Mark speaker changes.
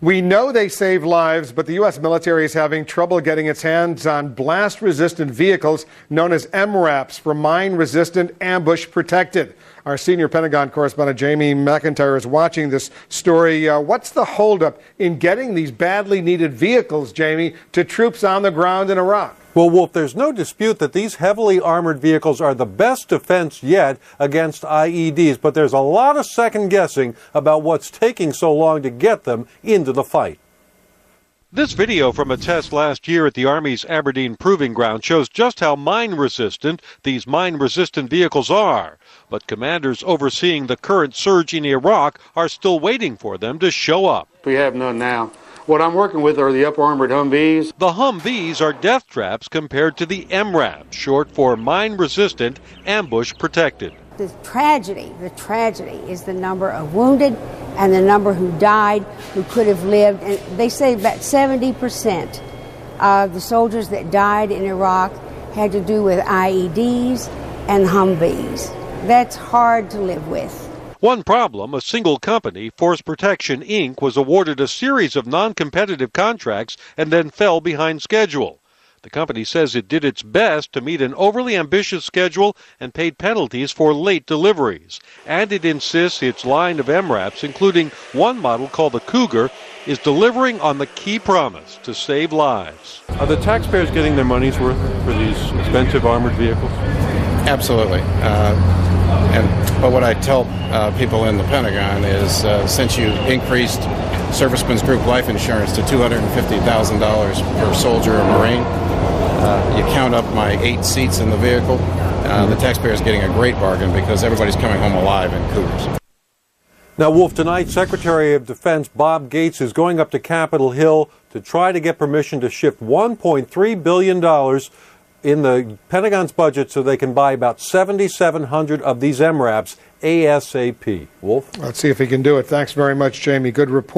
Speaker 1: We know they save lives, but the U.S. military is having trouble getting its hands on blast-resistant vehicles known as MRAPs, for mine-resistant ambush protected. Our senior Pentagon correspondent Jamie McIntyre is watching this story. What's the holdup in getting these badly needed vehicles, Jamie, to troops on the ground in Iraq?
Speaker 2: Well, Wolf, there's no dispute that these heavily armored vehicles are the best defense yet against IEDs, but there's a lot of second guessing about what's taking so long to get them into the fight. This video from a test last year at the Army's Aberdeen Proving Ground shows just how mine-resistant these mine-resistant vehicles are. But commanders overseeing the current surge in Iraq are still waiting for them to show up.
Speaker 3: We have none now. What I'm working with are the up-armored Humvees.
Speaker 2: The Humvees are death traps compared to the MRAP, short for mine-resistant, ambush-protected.
Speaker 4: The tragedy is the number of wounded and the number who died, who could have lived. And they say about 70% of the soldiers that died in Iraq had to do with IEDs and Humvees. That's hard to live with.
Speaker 2: One problem, a single company, Force Protection, Inc., was awarded a series of non-competitive contracts and then fell behind schedule. The company says it did its best to meet an overly ambitious schedule and paid penalties for late deliveries. And it insists its line of MRAPs, including one model called the Cougar, is delivering on the key promise to save lives. Are the taxpayers getting their money's worth for these expensive armored vehicles?
Speaker 5: Absolutely. But what I tell people in the Pentagon is since you increased Servicemen's Group life insurance to $250,000 per soldier or Marine, you count up my 8 seats in the vehicle, the taxpayer is getting a great bargain because everybody's coming home alive in Cougars.
Speaker 2: Now, Wolf, tonight Secretary of Defense Bob Gates is going up to Capitol Hill to try to get permission to shift $1.3 billion in the Pentagon's budget so they can buy about 7,700 of these MRAPs ASAP. Wolf?
Speaker 1: Let's see if he can do it. Thanks very much, Jamie. Good report.